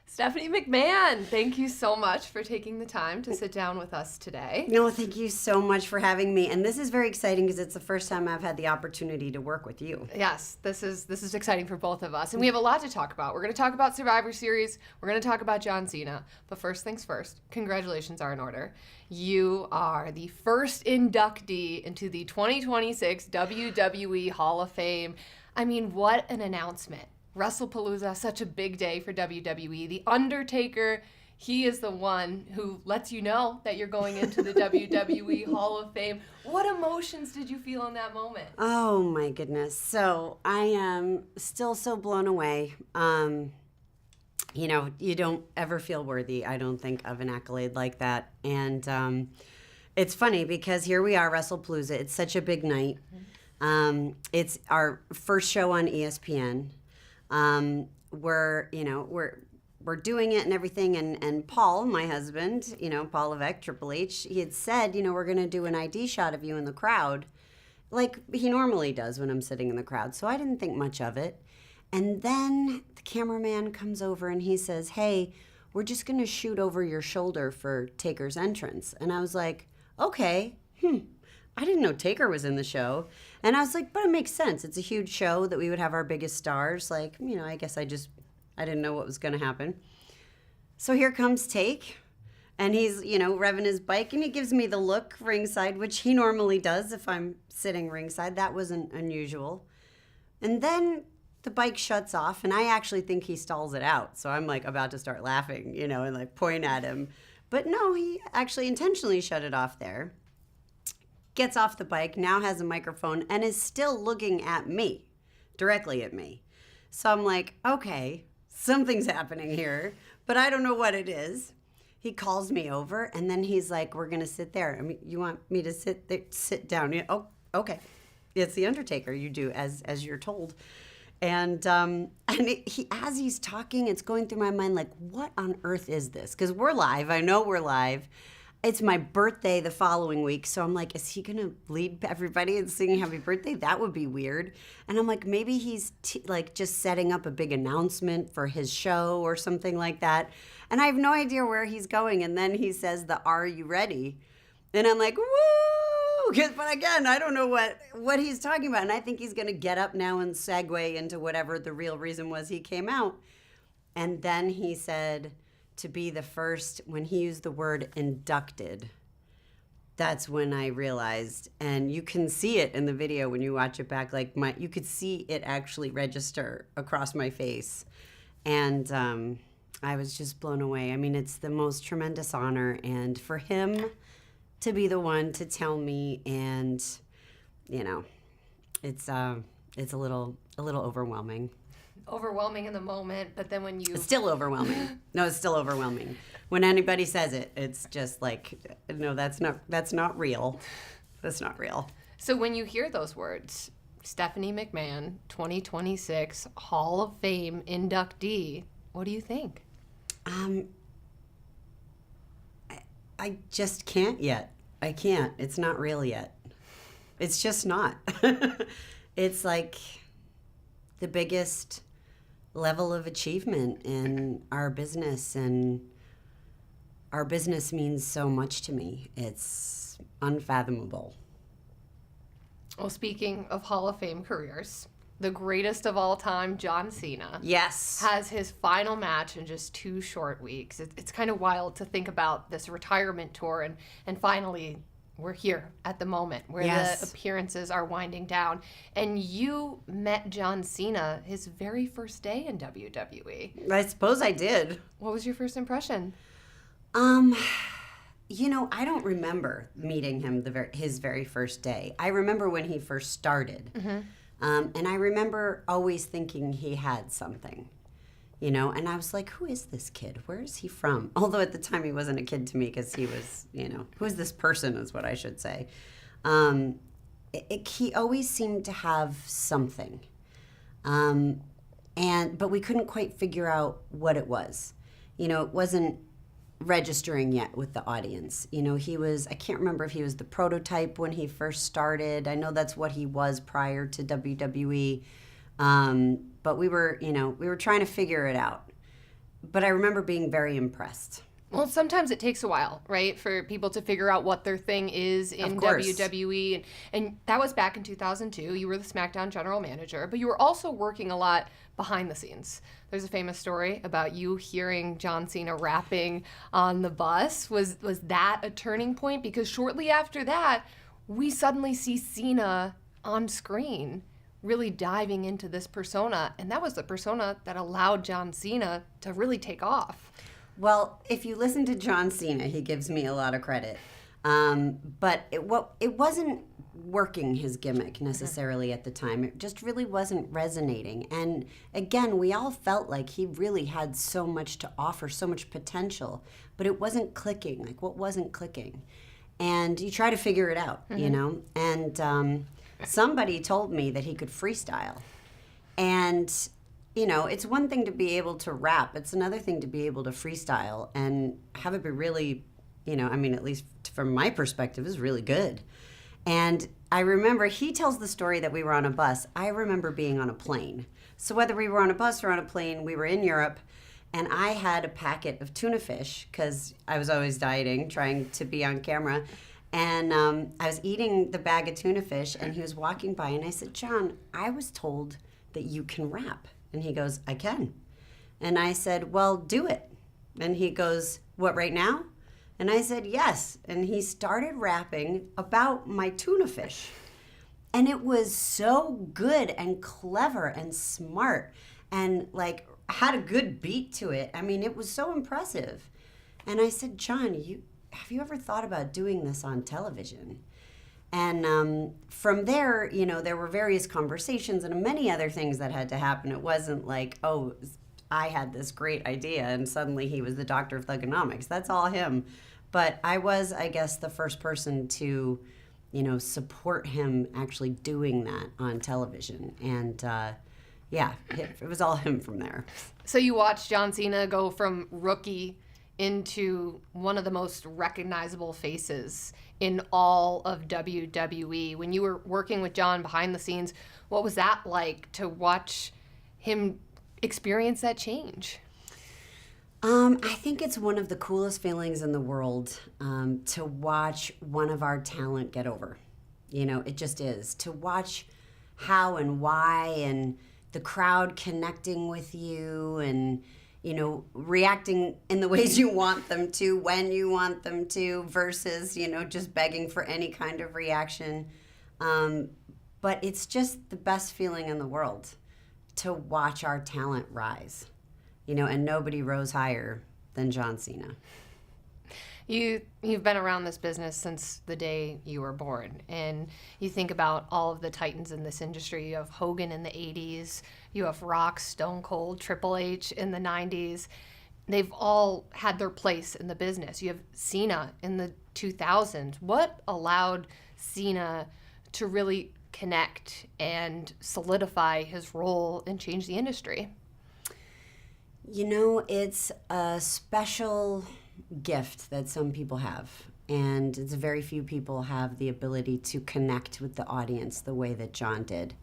Stephanie McMahon, thank you so much for taking the time to sit down with us today. No, thank you so much for having me. And this is very exciting because it's the first time I've had the opportunity to work with you. Yes, this is exciting for both of us. And we have a lot to talk about. We're going to talk about Survivor Series. We're going to talk about John Cena. But first things first, congratulations are in order. You are the first inductee into the 2026 WWE Hall of Fame. I mean, what an announcement. WrestlePalooza, such a big day for WWE. The Undertaker, he is the one who lets you know that you're going into the WWE Hall of Fame. What emotions did you feel in that moment? Oh my goodness. So I am still so blown away. You don't ever feel worthy, I don't think, of an accolade like that. And it's funny because here we are, WrestlePalooza. It's such a big night. It's our first show on ESPN. We're doing it and everything, and Paul, my husband, Paul Levesque, Triple H, he had said, we're going to do an ID shot of you in the crowd, like he normally does when I'm sitting in the crowd. So I didn't think much of it. And then the cameraman comes over and he says, hey, we're just going to shoot over your shoulder for Taker's entrance. And I was like, okay, I didn't know Taker was in the show. And I was like, but it makes sense. It's a huge show that we would have our biggest stars. Like, I guess I didn't know what was going to happen. So here comes Take. And he's, revving his bike. And he gives me the look ringside, which he normally does if I'm sitting ringside. That wasn't unusual. And then the bike shuts off. And I actually think he stalls it out. So I'm like about to start laughing, and like point at him. But no, he actually intentionally shut it off there. Gets off the bike, now has a microphone, and is still looking at me, directly at me. So I'm like, okay, something's happening here, but I don't know what it is. He calls me over, and then he's like, we're going to sit there. I mean, you want me to sit down? Yeah, oh, okay. It's the Undertaker. You do as you're told. And as he's talking, it's going through my mind, like, what on earth is this? Because we're live. I know we're live. It's my birthday the following week, so I'm like, is he going to lead everybody and sing happy birthday? That would be weird. And I'm like, maybe he's just setting up a big announcement for his show or something like that. And I have no idea where he's going. And then he says are you ready? And I'm like, woo! But again, I don't know what he's talking about. And I think he's going to get up now and segue into whatever the real reason was he came out. And then he said, to be the first, when he used the word inducted, that's when I realized, and you can see it in the video when you watch it back, you could see it actually register across my face. And I was just blown away. I mean, it's the most tremendous honor, and for him to be the one to tell me, and it's a little overwhelming. Overwhelming in the moment, but then when you... It's still overwhelming. No, it's still overwhelming. When anybody says it, it's just like, no, that's not real. That's not real. So when you hear those words, Stephanie McMahon, 2026 Hall of Fame inductee, what do you think? I just can't yet. I can't. It's not real yet. It's just not. It's like the biggest level of achievement in our business, and our business means so much to me. It's unfathomable. Well, speaking of Hall of Fame careers, the greatest of all time, John Cena, yes, has his final match in just 2 short weeks. It's kind of wild to think about this retirement tour, and finally we're here at the moment where yes, the appearances are winding down. And you met John Cena his very first day in WWE. I suppose I did. What was your first impression? I don't remember meeting him his very first day. I remember when he first started. Mm-hmm. And I remember always thinking he had something. And I was like, who is this kid? Where is he from? Although at the time he wasn't a kid to me because he was, who is this person is what I should say. He always seemed to have something. But we couldn't quite figure out what it was. It wasn't registering yet with the audience. I can't remember if he was the prototype when he first started. I know that's what he was prior to WWE. But we were trying to figure it out. but I remember being very impressed. Well, sometimes it takes a while, right, for people to figure out what their thing is in WWE. And that was back in 2002. You were the SmackDown general manager, but you were also working a lot behind the scenes. There's a famous story about you hearing John Cena rapping on the bus. Was that a turning point? Because shortly after that, we suddenly see Cena on screen really diving into this persona. And that was the persona that allowed John Cena to really take off. Well, if you listen to John Cena, he gives me a lot of credit. But it wasn't working his gimmick necessarily at the time. It just really wasn't resonating. And again, we all felt like he really had so much to offer, so much potential, but it wasn't clicking. Like, what wasn't clicking? And you try to figure it out, you know? And somebody told me that he could freestyle. And you know, it's one thing to be able to rap. It's another thing to be able to freestyle and have it be really, you know, I mean, at least from my perspective, is really good. And I remember he tells the story that we were on a bus. I remember being on a plane. So whether we were on a bus or on a plane, we were in Europe, and I had a packet of tuna fish because I was always dieting, trying to be on camera. And I was eating the bag of tuna fish, and he was walking by, and I said, John, I was told that you can rap. And he goes, I can. And I said, well, do it. And he goes, what, right now? And I said, yes. And he started rapping about my tuna fish. And it was so good and clever and smart and like had a good beat to it. I mean, it was so impressive. And I said, John, have you ever thought about doing this on television? And from there, you know, there were various conversations and many other things that had to happen. It wasn't like, oh, I had this great idea and suddenly he was the doctor of thugonomics. That's all him. But I was, I guess, the first person to, you know, support him actually doing that on television. And yeah, it was all him from there. So you watched John Cena go from rookie into one of the most recognizable faces in all of WWE. When you were working with John behind the scenes, what was that like to watch him experience that change? I think it's one of the coolest feelings in the world to watch one of our talent get over. You know, it just is. To watch how and why and the crowd connecting with you and, you know, reacting in the ways you want them to, when you want them to, versus, you know, just begging for any kind of reaction. But it's just the best feeling in the world to watch our talent rise, you know, and nobody rose higher than John Cena. You've been around this business since the day you were born, and you think about all of the titans in this industry. You have Hogan in the 80s, you have Rock, Stone Cold, Triple H in the 90s. They've all had their place in the business. You have Cena in the 2000s. What allowed Cena to really connect and solidify his role and change the industry? You know, it's a special gift that some people have, and it's very few people have the ability to connect with the audience the way that John did.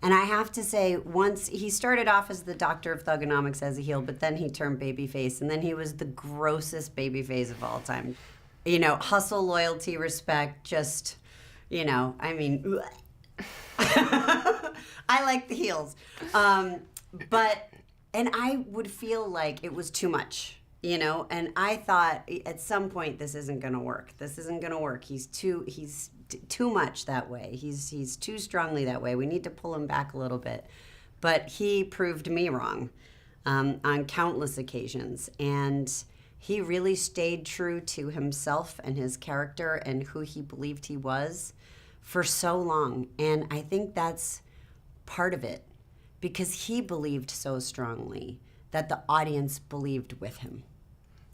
And I have to say, once he started off as the doctor of thugonomics as a heel, but then he turned babyface, and then he was the grossest babyface of all time. You know, hustle, loyalty, respect, just, you know, I mean, I like the heels. But I would feel like it was too much. You know, and I thought at some point this isn't going to work. This isn't going to work. He's too much that way. He's too strongly that way. We need to pull him back a little bit. But he proved me wrong on countless occasions, and he really stayed true to himself and his character and who he believed he was for so long. And I think that's part of it, because he believed so strongly that the audience believed with him.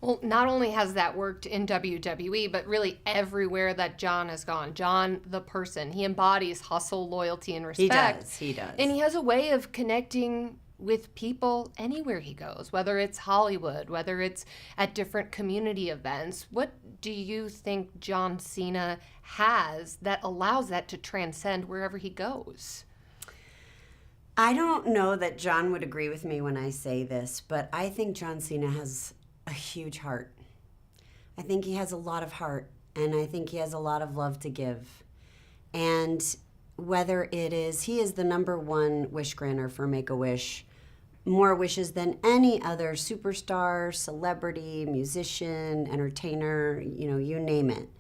Well, not only has that worked in WWE, but really everywhere that John has gone. John, the person, he embodies hustle, loyalty, and respect. He does. And he has a way of connecting with people anywhere he goes, whether it's Hollywood, whether it's at different community events. What do you think John Cena has that allows that to transcend wherever he goes? I don't know that John would agree with me when I say this, but I think John Cena has a huge heart. I think he has a lot of heart, and I think he has a lot of love to give. And whether it is, he is the #1 wish granter for Make-A-Wish, more wishes than any other superstar, celebrity, musician, entertainer, you name it.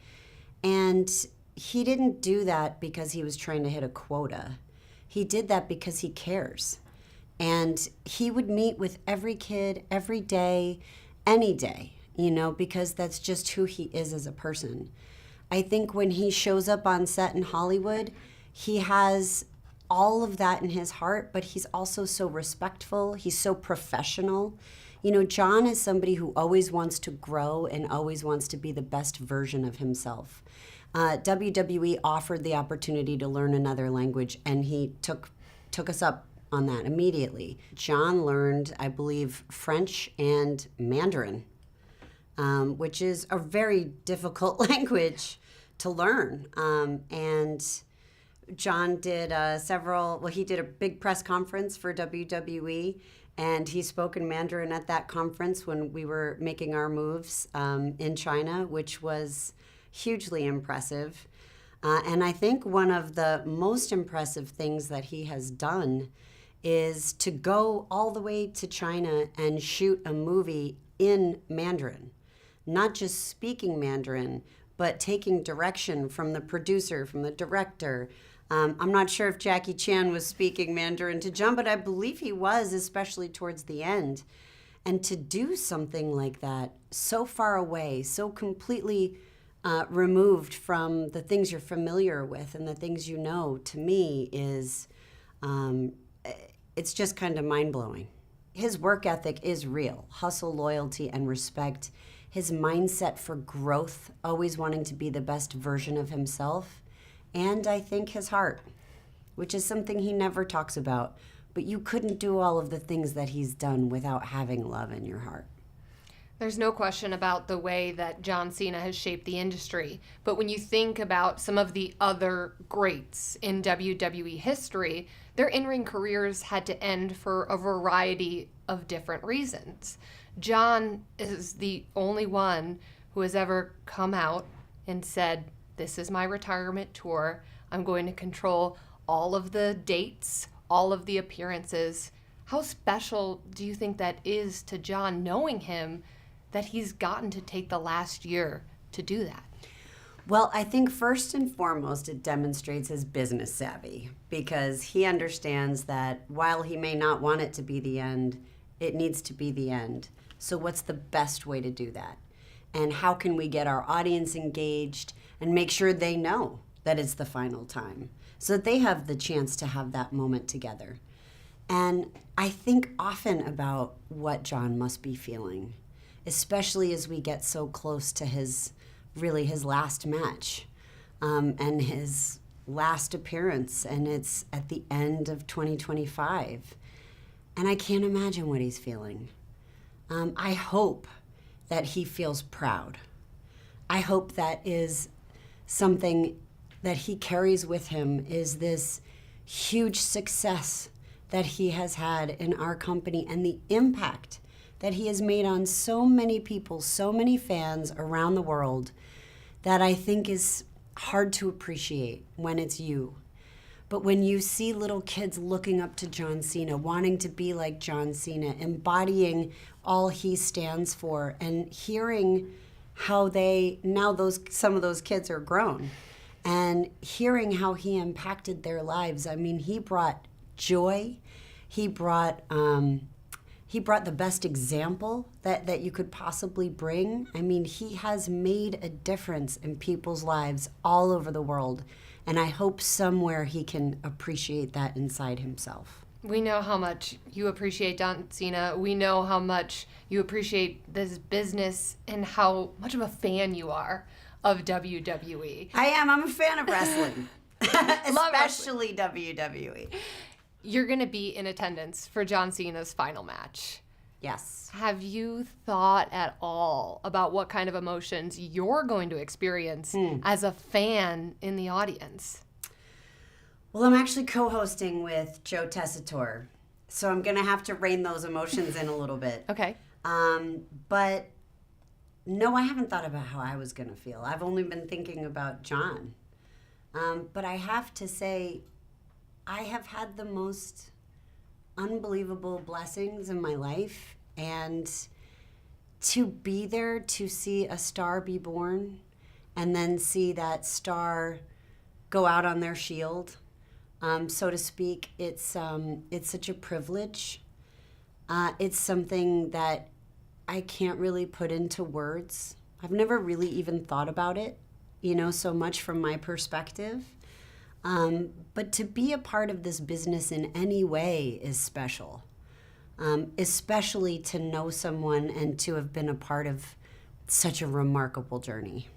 And he didn't do that because he was trying to hit a quota. He did that because he cares. And he would meet with every kid, every day, any day, because that's just who he is as a person. I think when he shows up on set in Hollywood, he has all of that in his heart, but he's also so respectful. He's so professional. John is somebody who always wants to grow and always wants to be the best version of himself. WWE offered the opportunity to learn another language, and he took us up on that immediately. John learned, I believe, French and Mandarin, which is a very difficult language to learn. And John did he did a big press conference for WWE, and he spoke in Mandarin at that conference when we were making our moves in China, which was hugely impressive. And I think one of the most impressive things that he has done is to go all the way to China and shoot a movie in Mandarin. Not just speaking Mandarin, but taking direction from the producer, from the director. I'm not sure if Jackie Chan was speaking Mandarin to John, but I believe he was, especially towards the end. And to do something like that so far away, so completely removed from the things you're familiar with and the things to me is, it's just kind of mind-blowing. His work ethic is real. Hustle, loyalty, and respect. His mindset for growth, always wanting to be the best version of himself. And I think his heart, which is something he never talks about. But you couldn't do all of the things that he's done without having love in your heart. There's no question about the way that John Cena has shaped the industry. But when you think about some of the other greats in WWE history, their in-ring careers had to end for a variety of different reasons. John is the only one who has ever come out and said, "This is my retirement tour. I'm going to control all of the dates, all of the appearances." How special do you think that is to John, knowing him, that he's gotten to take the last year to do that? Well, I think first and foremost, it demonstrates his business savvy, because he understands that while he may not want it to be the end, it needs to be the end. So what's the best way to do that? And how can we get our audience engaged and make sure they know that it's the final time, so that they have the chance to have that moment together? And I think often about what John must be feeling, especially as we get so close to his last match and his last appearance, and it's at the end of 2025. And I can't imagine what he's feeling. I hope that he feels proud. I hope that is something that he carries with him, is this huge success that he has had in our company and the impact that he has made on so many people, so many fans around the world, that I think is hard to appreciate when it's you. But when you see little kids looking up to John Cena, wanting to be like John Cena, embodying all he stands for, and hearing how some of those kids are grown, and hearing how he impacted their lives. I mean, he brought joy. He brought the best example that you could possibly bring. I mean, he has made a difference in people's lives all over the world. And I hope somewhere he can appreciate that inside himself. We know how much you appreciate John Cena. We know how much you appreciate this business and how much of a fan you are of WWE. I am. I'm a fan of wrestling. Especially WWE. You're going to be in attendance for John Cena's final match. Yes. Have you thought at all about what kind of emotions you're going to experience as a fan in the audience? Well, I'm actually co-hosting with Joe Tessitore, so I'm going to have to rein those emotions in a little bit. Okay. But no, I haven't thought about how I was going to feel. I've only been thinking about John. But I have to say, I have had the most unbelievable blessings in my life, and to be there to see a star be born and then see that star go out on their shield, so to speak, it's such a privilege. It's something that I can't really put into words. I've never really even thought about it, so much from my perspective. But to be a part of this business in any way is special, especially to know someone and to have been a part of such a remarkable journey.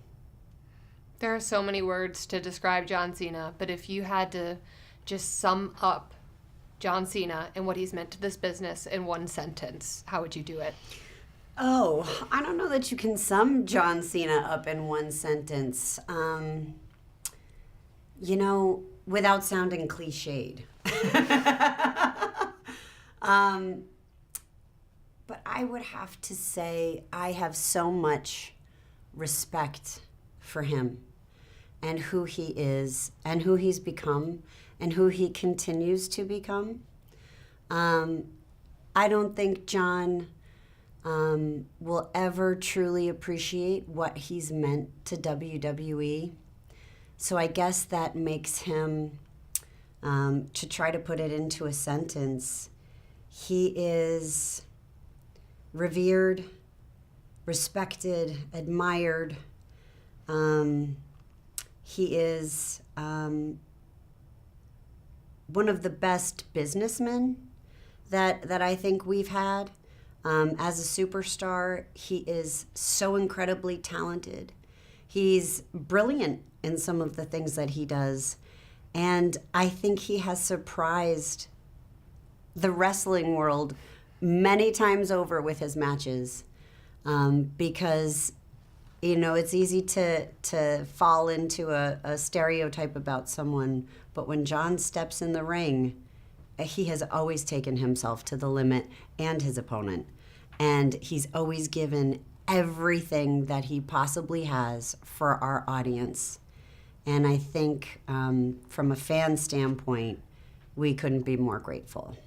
There are so many words to describe John Cena, but if you had to just sum up John Cena and what he's meant to this business in one sentence, how would you do it? Oh, I don't know that you can sum John Cena up in one sentence. Without sounding cliched. But I would have to say I have so much respect for him and who he is and who he's become and who he continues to become. I don't think John will ever truly appreciate what he's meant to WWE. So I guess that makes him, to try to put it into a sentence, he is revered, respected, admired. He is one of the best businessmen that I think we've had. As a superstar, he is so incredibly talented. He's brilliant in some of the things that he does. And I think he has surprised the wrestling world many times over with his matches, because, it's easy to fall into a stereotype about someone. But when John steps in the ring, he has always taken himself to the limit and his opponent. And he's always given everything that he possibly has for our audience. And I think from a fan standpoint, we couldn't be more grateful.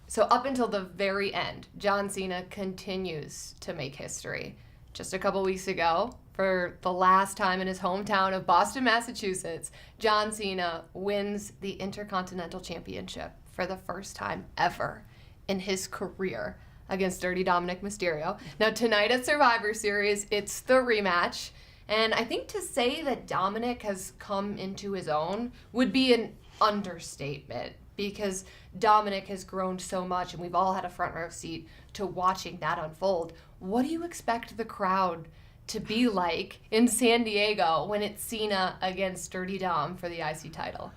So up until the very end, John Cena continues to make history. Just a couple weeks ago, for the last time in his hometown of Boston, Massachusetts, John Cena wins the Intercontinental Championship for the first time ever in his career against Dirty Dominik Mysterio. Now, tonight at Survivor Series, it's the rematch. And I think to say that Dominik has come into his own would be an understatement, because Dominik has grown so much and we've all had a front row seat to watching that unfold. What do you expect the crowd to be like in San Diego when it's Cena against Dirty Dom for the IC title?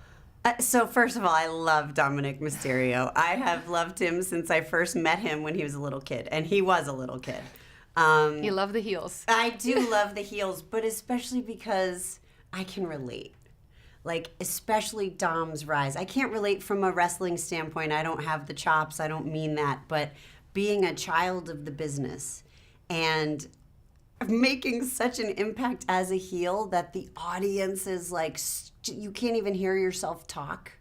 So first of all, I love Dominik Mysterio. I have loved him since I first met him when he was a little kid, and he was a little kid. You love the heels. I do love the heels, but especially because I can relate. Like, especially Dom's rise. I can't relate from a wrestling standpoint. I don't have the chops. I don't mean that. But being a child of the business and making such an impact as a heel that the audience is like, you can't even hear yourself talk.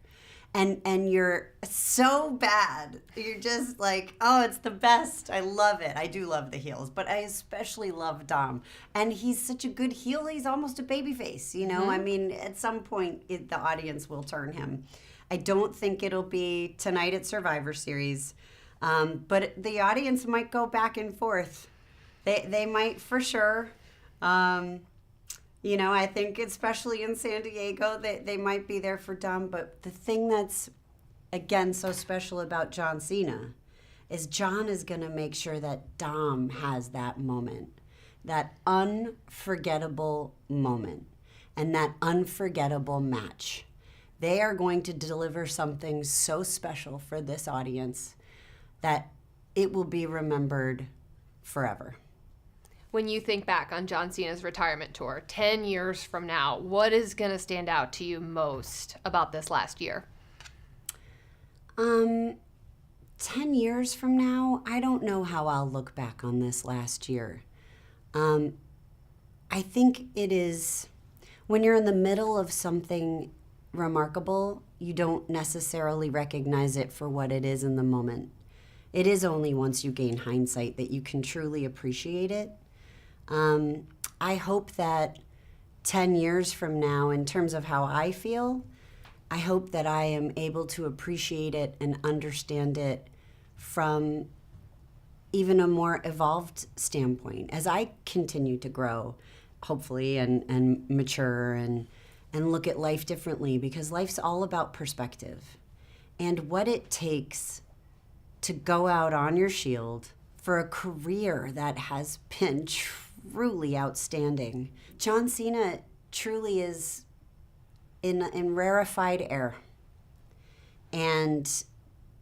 And you're so bad. You're just like, oh, it's the best. I love it. I do love the heels, but I especially love Dom. And he's such a good heel. He's almost a babyface, Mm-hmm. I mean, at some point, the audience will turn him. I don't think it'll be tonight at Survivor Series, but the audience might go back and forth. They might for sure. I think especially in San Diego, they might be there for Dom. But the thing that's, again, so special about John Cena is John is going to make sure that Dom has that moment, that unforgettable moment, and that unforgettable match. They are going to deliver something so special for this audience that it will be remembered forever. when you think back on John Cena's retirement tour, 10 years from now, what is going to stand out to you most about this last year? 10 years from now, I don't know how I'll look back on this last year. I think it is, when you're in the middle of something remarkable, you don't necessarily recognize it for what it is in the moment. It is only once you gain hindsight that you can truly appreciate it. I hope that 10 years from now, in terms of how I feel, I hope that I am able to appreciate it and understand it from even a more evolved standpoint as I continue to grow, hopefully, and mature and look at life differently, because life's all about perspective and what it takes to go out on your shield for a career that has been truly outstanding. John Cena truly is in rarefied air. And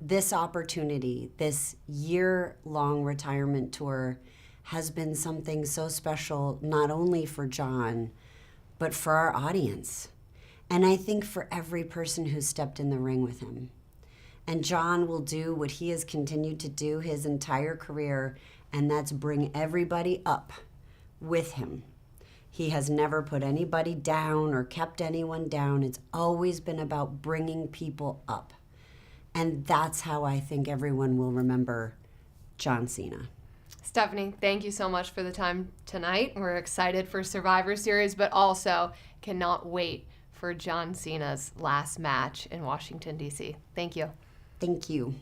this opportunity, this year-long retirement tour, has been something so special, not only for John, but for our audience. And I think for every person who's stepped in the ring with him. And John will do what he has continued to do his entire career, and that's bring everybody up with him. He has never put anybody down or kept anyone down. It's always been about bringing people up. And that's how I think everyone will remember John Cena. Stephanie, thank you so much for the time tonight. We're excited for Survivor Series, but also cannot wait for John Cena's last match in Washington, D.C. Thank you. Thank you.